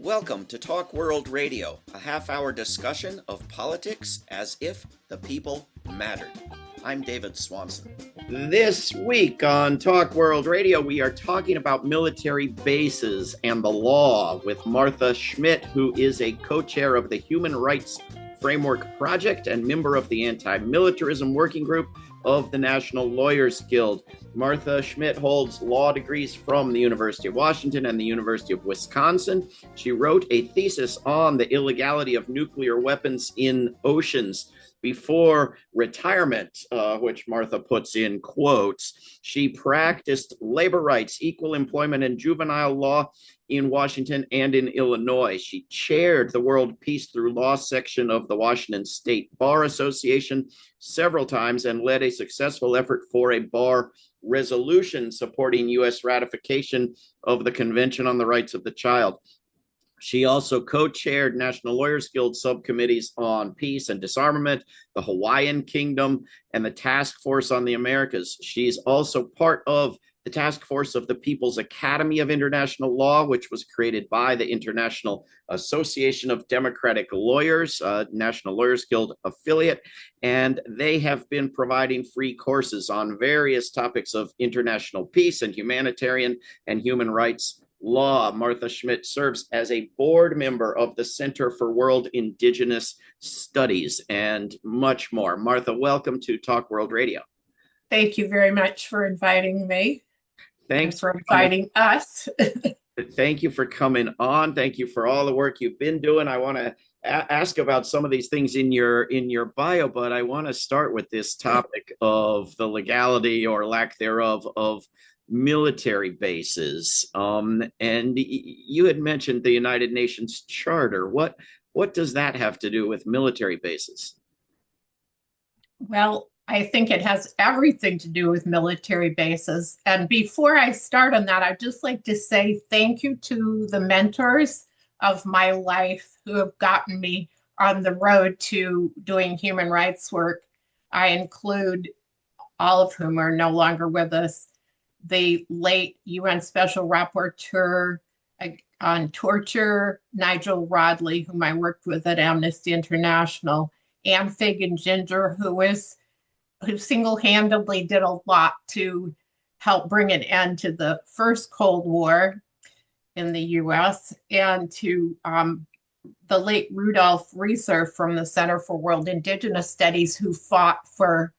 Welcome to Talk World Radio, a half-hour discussion of politics as if the people mattered. I'm David Swanson. This week on Talk World Radio, we are talking about military bases and the law with Martha Schmidt, who is a co-chair of the Human Rights Framework Project and member of the Anti-Militarism Working Group of the National Lawyers Guild. Martha Schmidt holds law degrees from the University of Washington and the University of Wisconsin. She wrote a thesis on the illegality of nuclear weapons in oceans before retirement, which Martha puts in quotes. She practiced labor rights, equal employment, and juvenile law in Washington and in Illinois. She chaired the World Peace Through Law section of the Washington State Bar Association several times and led a successful effort for a bar resolution supporting U.S. ratification of the Convention on the Rights of the Child. She also co-chaired National Lawyers Guild subcommittees on peace and disarmament, the Hawaiian Kingdom, and the Task Force on the Americas. She's also part of the task force of the People's Academy of International Law, which was created by the International Association of Democratic Lawyers, National Lawyers Guild affiliate, and they have been providing free courses on various topics of international peace and humanitarian and human rights law. Martha Schmidt serves as a board member of the Center for World Indigenous Studies and much more. Martha, welcome to Talk World Radio. Thank you very much for inviting me. Thanks for inviting us. Thank you for coming on. Thank you for all the work you've been doing. I want to ask about some of these things in your bio, but I want to start with this topic of the legality or lack thereof of military bases. And you had mentioned the United Nations Charter. What does that have to do with military bases? Well, I think it has everything to do with military bases. And before I start on that, I'd just like to say thank you to the mentors of my life who have gotten me on the road to doing human rights work. I include all of whom are no longer with us. The late UN Special Rapporteur on Torture, Nigel Rodley, whom I worked with at Amnesty International, Anne Fagan Ginger, who single-handedly did a lot to help bring an end to the first Cold War in the US, and to the late Rudolf Reeser from the Center for World Indigenous Studies, who fought for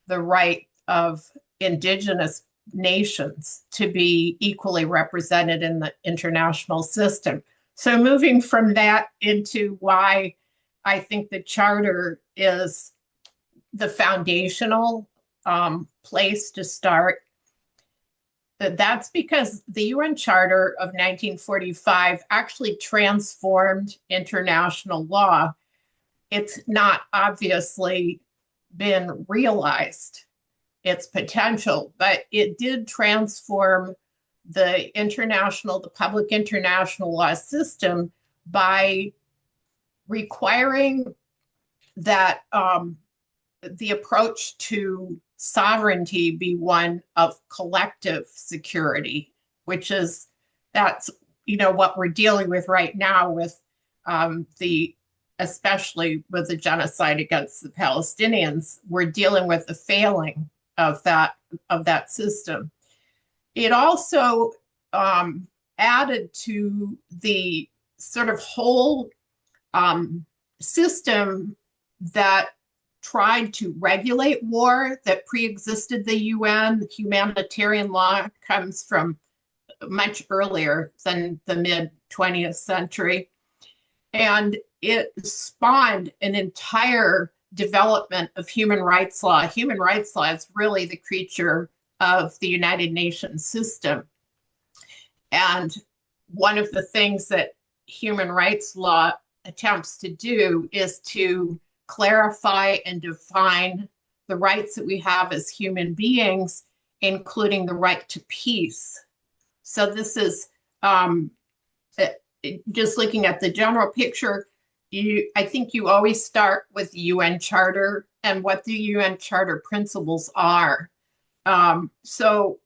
the right of indigenous nations to be equally represented in the international system. So moving from that into why I think the Charter is the foundational place to start. That's because the UN Charter of 1945 actually transformed international law. It's not obviously been realized, its potential, but it did transform the public international law system by requiring that the approach to sovereignty be one of collective security, that's what we're dealing with right now with especially with the genocide against the Palestinians. We're dealing with the failing of that system. It also added to the sort of whole system that tried to regulate war that pre-existed the UN. Humanitarian law comes from much earlier than the mid-20th century. And it spawned an entire development of human rights law. Human rights law is really the creature of the United Nations system. And one of the things that human rights law attempts to do is to clarify and define the rights that we have as human beings, including the right to peace. So this is just looking at the general picture. I think you always start with the UN Charter and what the UN Charter principles are. So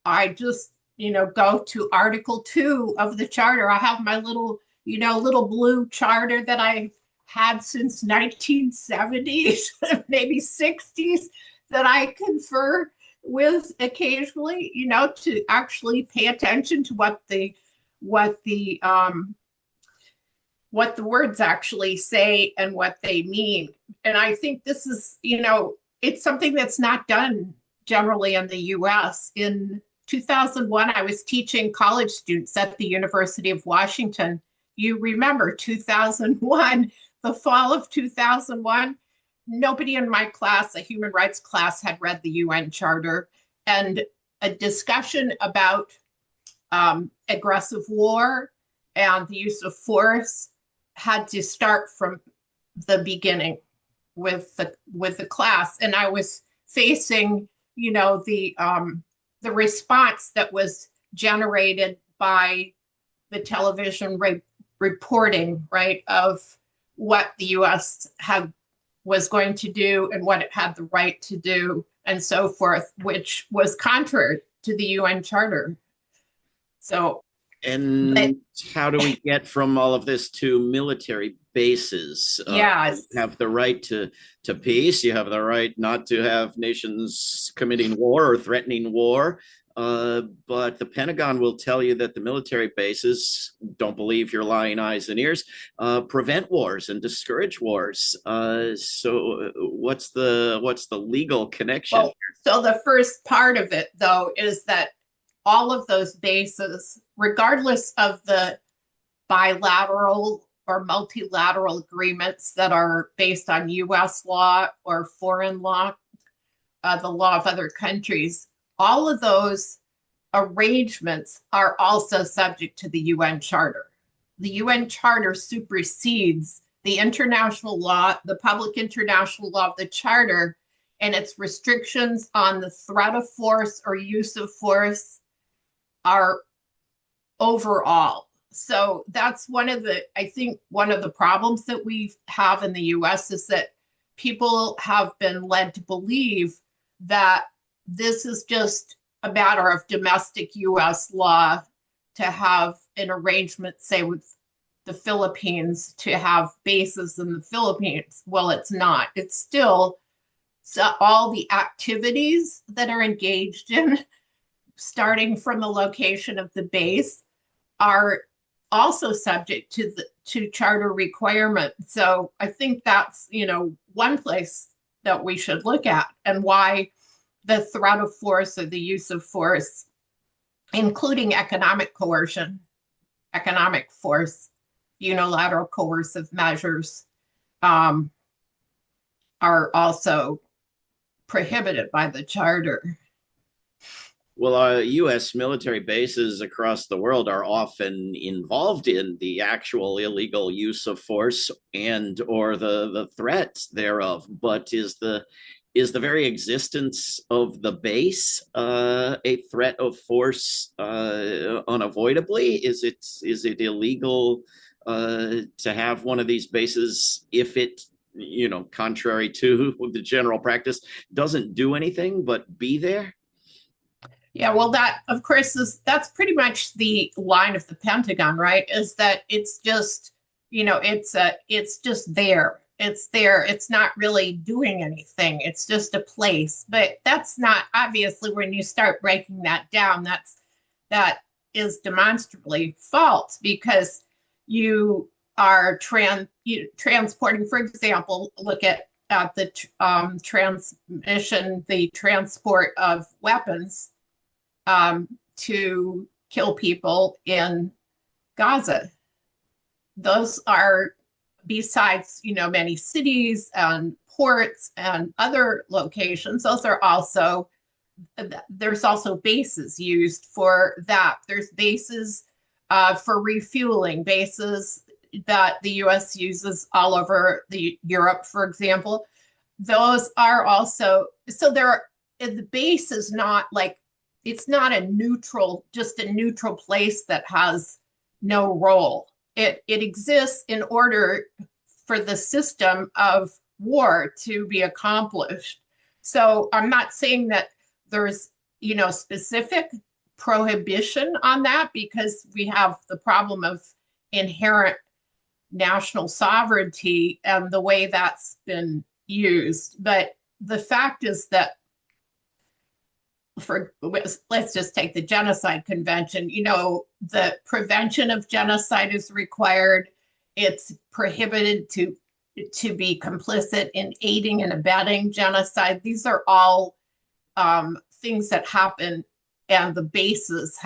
I just, go to Article 2 of the Charter. I have my little little blue charter that I had since 1970s, maybe 60s, that I confer with occasionally, to actually pay attention to what the words actually say and what they mean. And I think this is, it's something that's not done generally in the US. In 2001, I was teaching college students at the University of Washington. You remember 2001, the fall of 2001, nobody in my class, a human rights class, had read the UN Charter, and a discussion about aggressive war and the use of force had to start from the beginning with the class. And I was facing, the response that was generated by the television reporting, right, of what the U.S. was going to do and what it had the right to do and so forth, which was contrary to the UN Charter. So, and how do we get from all of this to military bases? Yes. You have the right to peace. You have the right not to have nations committing war or threatening war. But the Pentagon will tell you that the military bases, don't believe your lying eyes and ears, prevent wars and discourage wars. So what's the legal connection? Well, so the first part of it, though, is that all of those bases, regardless of the bilateral or multilateral agreements that are based on US law or foreign law, the law of other countries, all of those arrangements are also subject to the UN Charter. The UN Charter supersedes the international law, the public international law of the Charter, and its restrictions on the threat of force or use of force are overall. So that's I think one of the problems that we have in the US is that people have been led to believe that this is just a matter of domestic US law to have an arrangement, say, with the Philippines to have bases in the Philippines. Well, it's not. It's still all the activities that are engaged in, starting from the location of the base, are also subject to charter requirement. So I think that's, one place that we should look at, and why the threat of force or the use of force, including economic coercion, economic force, unilateral coercive measures, are also prohibited by the Charter. Well, U.S. military bases across the world are often involved in the actual illegal use of force and or the threats thereof. But is the very existence of the base a threat of force unavoidably? Is it illegal to have one of these bases if it, contrary to the general practice, doesn't do anything but be there? Yeah, well, that, of course, that's pretty much the line of the Pentagon, right? Is that it's just, it's just there. It's there. It's not really doing anything. It's just a place. But that's not, obviously, when you start breaking that down, that is demonstrably false, because you are transporting, for example, look at the the transport of weapons to kill people in Gaza. Those are, besides, many cities and ports and other locations, there's also bases used for that. There's bases for refueling, bases that the US uses all over Europe, for example. Those are also, so the base is not like, it's not just a neutral place that has no role. It exists in order for the system of war to be accomplished. So I'm not saying that there's, specific prohibition on that, because we have the problem of inherent national sovereignty and the way that's been used. But the fact is that let's just take the Genocide Convention, the prevention of genocide is required. It's prohibited to be complicit in aiding and abetting genocide. These are all things that happen, and the bases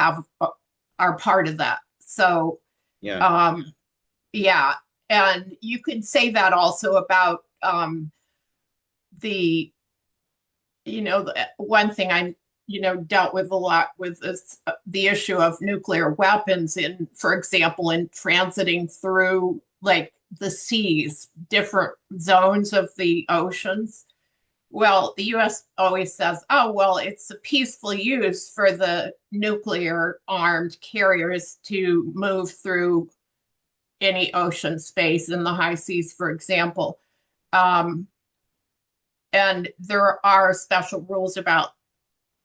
are part of that. So yeah, and you could say that also about the one thing I dealt with a lot with is the issue of nuclear weapons for example, in transiting through like the seas, different zones of the oceans. Well, the US always says, oh, well, it's a peaceful use for the nuclear armed carriers to move through any ocean space in the high seas, for example. And there are special rules about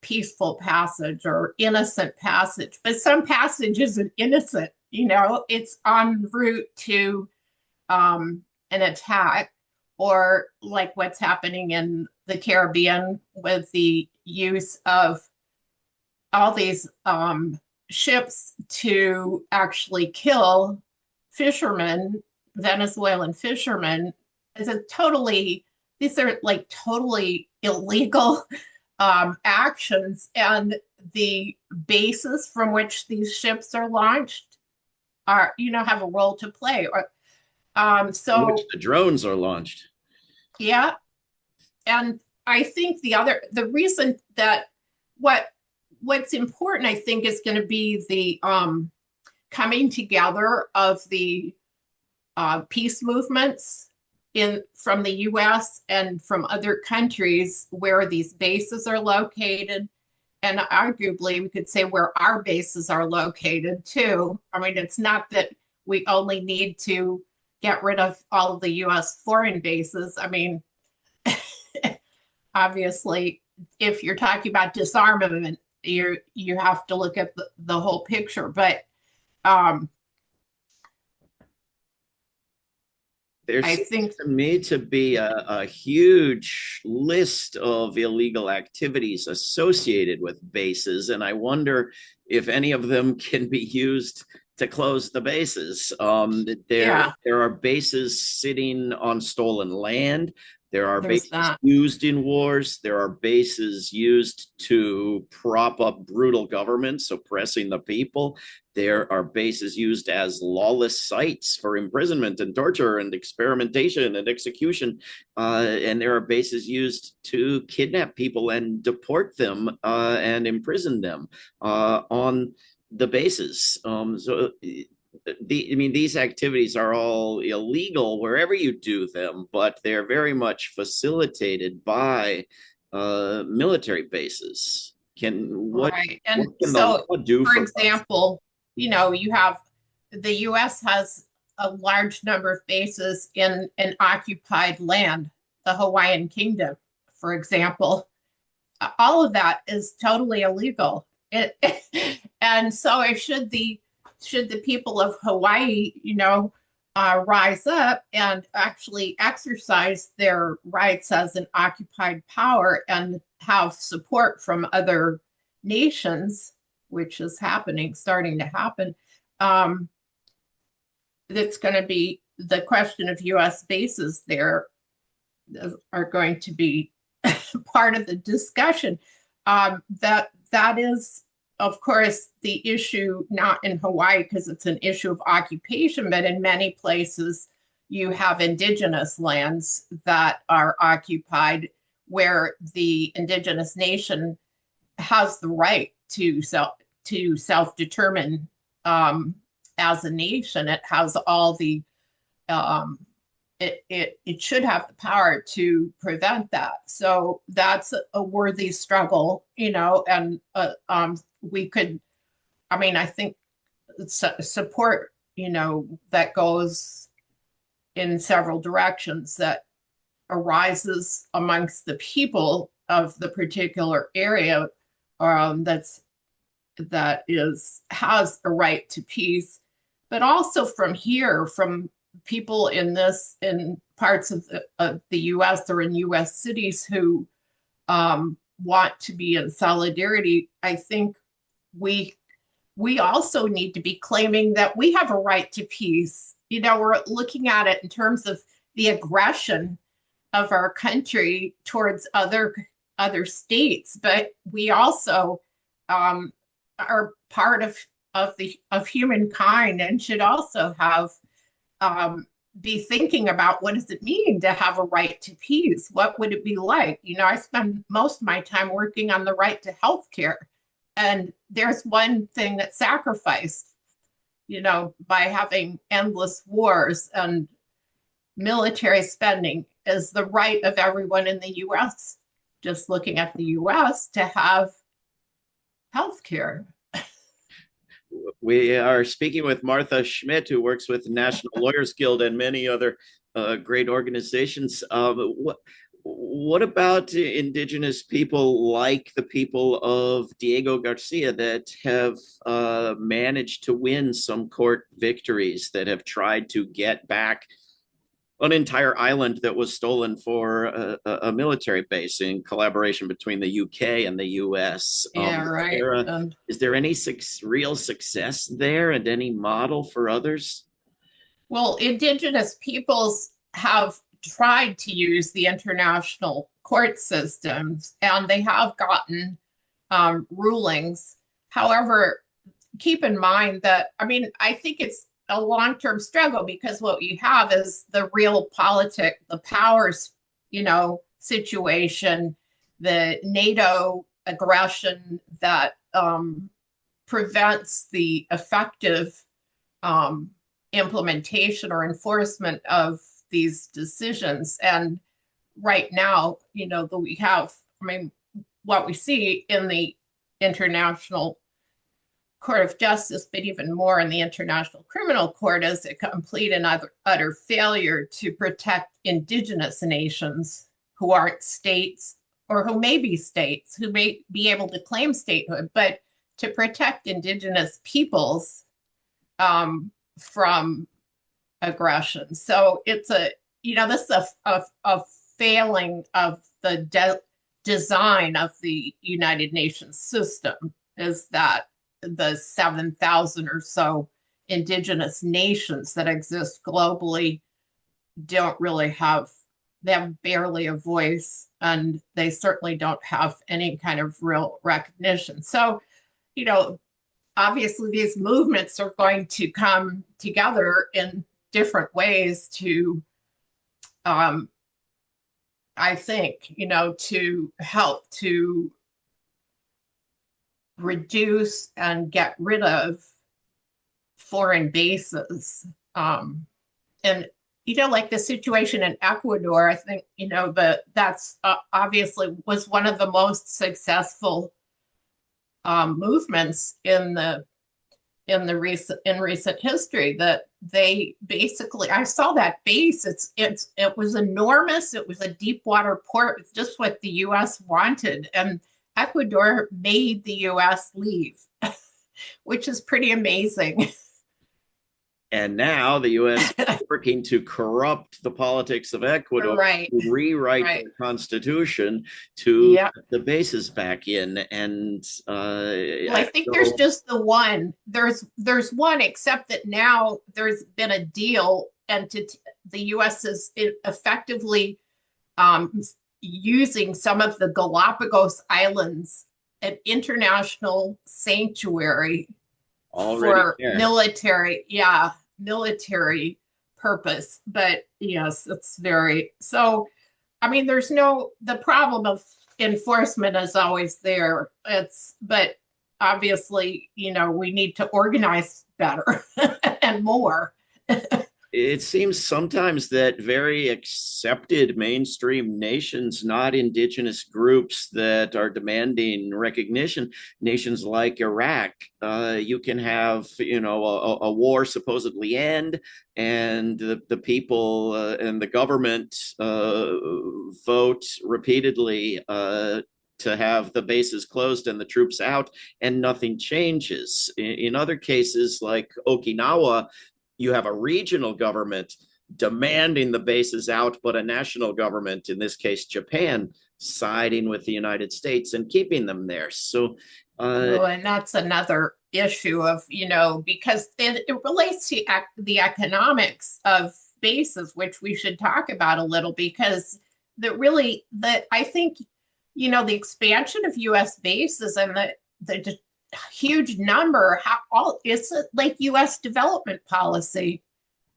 peaceful passage or innocent passage, but some passage isn't innocent. It's en route to an attack, or like what's happening in the Caribbean with the use of all these ships to actually kill fishermen, Venezuelan fishermen. These are like totally illegal actions, and the bases from which these ships are launched have a role to play. So which the drones are launched. Yeah. And I think the reason that what's important, I think, is going to be the coming together of the peace movements from the US and from other countries where these bases are located. And arguably, we could say where our bases are located too. I mean, it's not that we only need to get rid of all of the US foreign bases. I mean, obviously, if you're talking about disarmament, you have to look at the whole picture. But there seems to me to be a huge list of illegal activities associated with bases, and I wonder if any of them can be used to close the bases. There are bases sitting on stolen land. There are bases used in wars. There are bases used to prop up brutal governments, oppressing the people. There are bases used as lawless sites for imprisonment and torture and experimentation and execution. And there are bases used to kidnap people and deport them and imprison them on the bases. These activities are all illegal wherever you do them, but they're very much facilitated by military bases. Right. And so, for example, you have the US has a large number of bases in an occupied land, the Hawaiian Kingdom, for example. All of that is totally illegal. And so should the people of Hawaii, rise up and actually exercise their rights as an occupied power and have support from other nations, which is starting to happen. That's going to be the question of US bases there are going to be part of the discussion. That is, of course, the issue, not in Hawaii because it's an issue of occupation, but in many places you have indigenous lands that are occupied where the indigenous nation has the right to self-determine as a nation. It has all the it should have the power to prevent that. So that's a worthy struggle, and we could, I think support, that goes in several directions, that arises amongst the people of the particular area has a right to peace, but also from here, from people in parts of the US or in US cities who want to be in solidarity. I think we we also need to be claiming that we have a right to peace. We're looking at it in terms of the aggression of our country towards other states, but we also are part of humankind and should also have be thinking about what does it mean to have a right to peace? What would it be like? I spend most of my time working on the right to health care. And there's one thing that's sacrificed, by having endless wars and military spending is the right of everyone in the US, just looking at the US, to have health care. We are speaking with Martha Schmidt, who works with the National Lawyers Guild and many other great organizations. What about indigenous people like the people of Diego Garcia that have managed to win some court victories, that have tried to get back an entire island that was stolen for a military base in collaboration between the UK and the US? Yeah, right. Is there any real success there and any model for others? Well, indigenous peoples have tried to use the international court systems and they have gotten rulings. However, keep in mind that, I think it's a long-term struggle because what you have is the real the powers, situation, the NATO aggression that prevents the effective implementation or enforcement of these decisions. And right now, that we have, what we see in the International Court of Justice, but even more in the International Criminal Court, is a complete and utter failure to protect indigenous nations who aren't states or who may be states, who may be able to claim statehood, but to protect indigenous peoples from aggression. So it's this is a failing of the design of the United Nations system, is that the 7,000 or so indigenous nations that exist globally don't really they have barely a voice, and they certainly don't have any kind of real recognition. So, obviously these movements are going to come together in different ways to, I think, to help to reduce and get rid of foreign bases. And, like the situation in Ecuador, I think, that's obviously was one of the most successful movements in recent history, that they basically, I saw that base. It was enormous. It was a deep water port. It's just what the US wanted. And Ecuador made the US leave, which is pretty amazing. And now the US is working to corrupt the politics of Ecuador, right. to rewrite the constitution to put the bases back in. And well, I think there's just the one. There's one, except that now there's been a deal, and the US is effectively using some of the Galapagos Islands, an international sanctuary for military purpose. But yes, it's very, so, there's the problem of enforcement is always there. But obviously, we need to organize better and more. It seems sometimes that very accepted mainstream nations, not indigenous groups that are demanding recognition, nations like Iraq, you can have, a war supposedly end, and the people and the government vote repeatedly to have the bases closed and the troops out, and nothing changes. In other cases, like Okinawa, you have a regional government demanding the bases out, but a national government, in this case Japan, siding with the United States and keeping them there. So, Well, and that's another issue of, because it relates to the economics of bases, which we should talk about a little, because I think, the expansion of US bases and the huge number, it's like US development policy.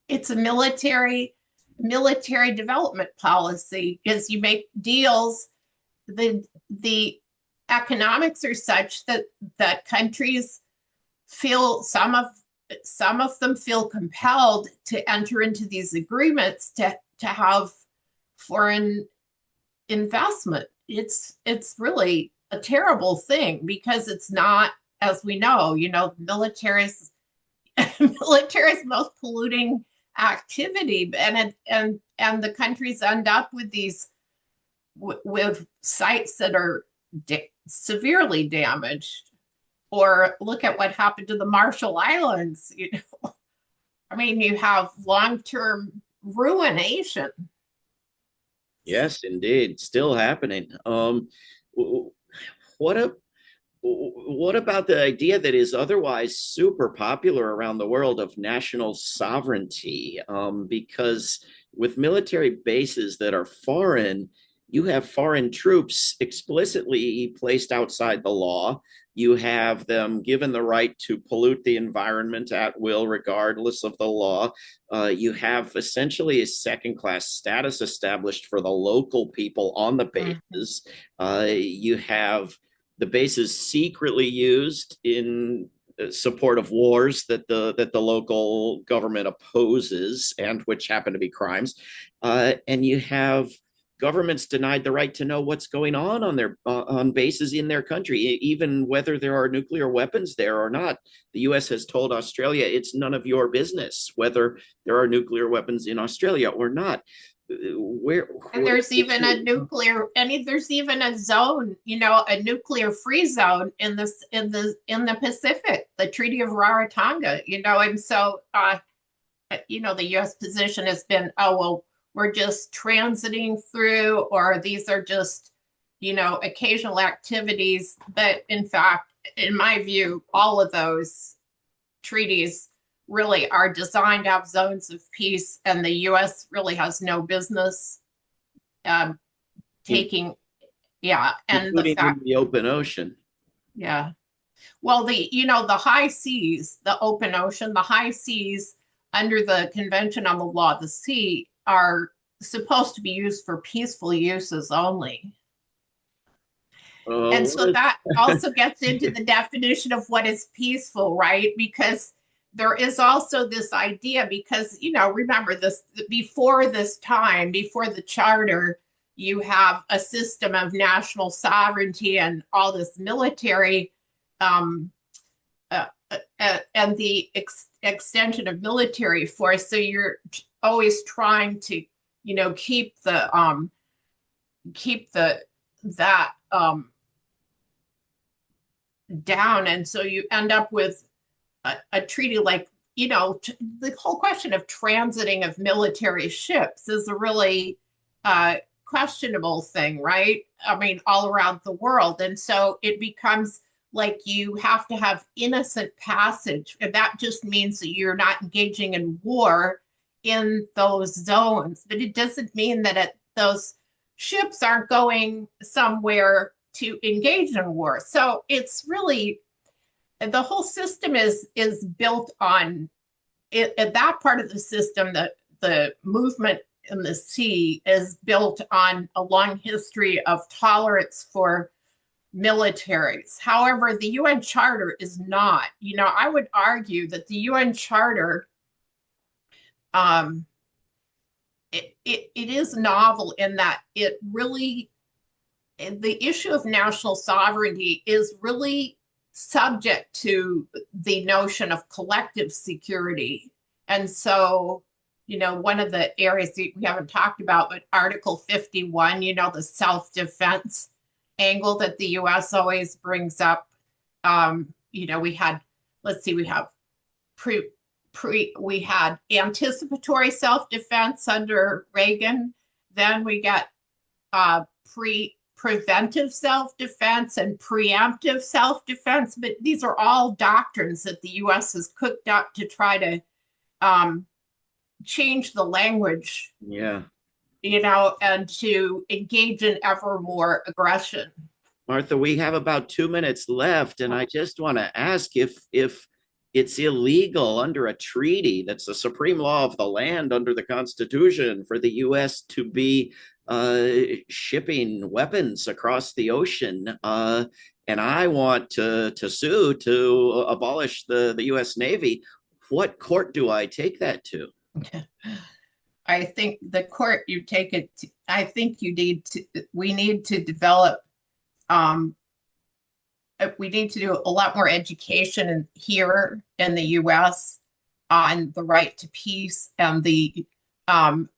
It's a military development policy. Is you make deals, the economics are such that countries feel, some of them feel compelled to enter into these agreements to have foreign investment. It's really a terrible thing, because it's not, as we know, military's most polluting activity, and the countries end up with these with sites that are severely damaged. Or look at what happened to the Marshall Islands. I mean, you have long-term ruination. yes, indeed, still happening. What a what about the idea that is otherwise super popular around the world of national sovereignty? Because with military bases that are foreign, you have foreign troops explicitly placed outside the law. You have them given the right to pollute the environment at will, regardless of the law. You have essentially a second class status established for the local people on the bases. You have the bases secretly used in support of wars that the local government opposes and which happen to be crimes, and you have governments denied the right to know what's going on their on bases in their country, even whether there are nuclear weapons there or not. The U.S. has told Australia it's none of your business whether there are nuclear weapons in Australia or not. And there's even there's even a zone, a nuclear free zone in the Pacific, the Treaty of Rarotonga, and so the US position has been, oh well, we're just transiting through, or these are just, occasional activities. But in fact, in my view, all of those treaties really are designed to have zones of peace, and the US really has no business taking, yeah, and including in the open ocean. Yeah. Well, the high seas, the open ocean, the high seas under the Convention on the Law of the Sea are supposed to be used for peaceful uses only. And so that also gets into the definition of what is peaceful, right? Because there is also this idea, because, remember this, before the charter, you have a system of national sovereignty and all this military, and the extension of military force. So you're always trying to, keep that down. And so you end up with a treaty like, the whole question of transiting of military ships is a really questionable thing, right? I mean, all around the world. And so it becomes like you have to have innocent passage. And that just means that you're not engaging in war in those zones. But it doesn't mean that those ships aren't going somewhere to engage in war. So it's really, the whole system is built on it. That part of the system, that the movement in the sea, is built on a long history of tolerance for militaries. However, the UN Charter is not. I would argue that the UN Charter, it is novel in that it really, the issue of national sovereignty is really subject to the notion of collective security. And so, one of the areas that we haven't talked about, but Article 51, the self-defense, angle that the US always brings up. We had, let's see, we have we had anticipatory self-defense under Reagan. Then we got preventive self-defense and preemptive self-defense. But these are all doctrines that the US has cooked up to try to change the language. Yeah. And to engage in ever more aggression. Martha, we have about 2 minutes left, and I just want to ask if it's illegal under a treaty that's the supreme law of the land under the Constitution for the U.S. to be shipping weapons across the ocean. And I want to sue to abolish the U.S. Navy. What court do I take that to? I think the court you take it to, I think we need to develop, we need to do a lot more education here in the US on the right to peace and and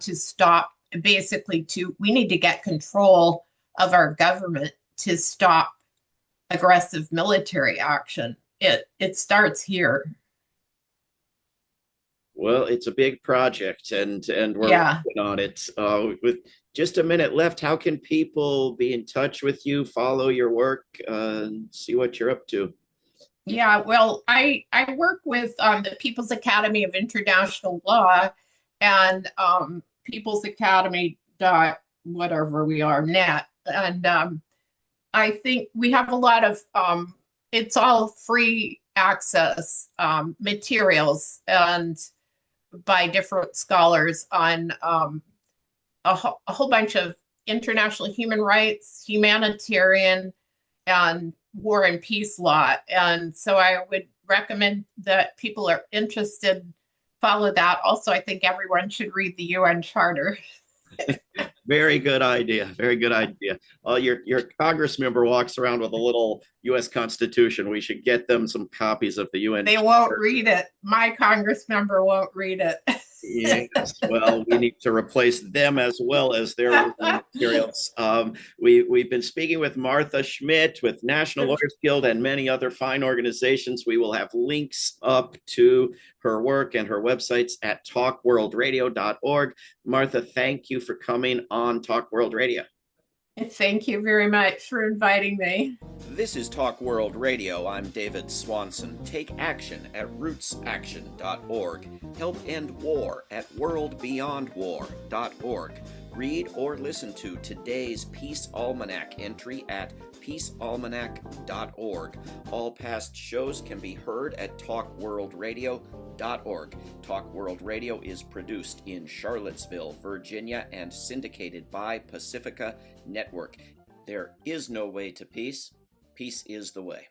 to stop, basically we need to get control of our government to stop aggressive military action. It starts here. Well, it's a big project, and we're working on it. With just a minute left, how can people be in touch with you, follow your work, see what you're up to? Yeah, well, I work with the People's Academy of International Law and People's Academy whatever we are net, and I think we have a lot of it's all free access materials and by different scholars on a whole bunch of international human rights, humanitarian, and war and peace law. And so I would recommend that people are interested, follow that. Also, I think everyone should read the UN Charter. Very good idea. Very good idea. Your Congress member walks around with a little U.S. Constitution. We should get them some copies of the UN. They won't read it. My Congress member won't read it. Yes, well, we need to replace them as well as their materials. We've been speaking with Martha Schmidt with National Lawyers Guild and many other fine organizations. We will have links up to her work and her websites at talkworldradio.org. Martha, thank you for coming on Talk World Radio. Thank you very much for inviting me. This is Talk World Radio. I'm David Swanson. Take action at rootsaction.org. Help end war at worldbeyondwar.org. Read or listen to today's Peace Almanac entry at peacealmanac.org. All past shows can be heard at talkworldradio.org. Talk World Radio is produced in Charlottesville, Virginia, and syndicated by Pacifica Network. There is no way to peace. Peace is the way.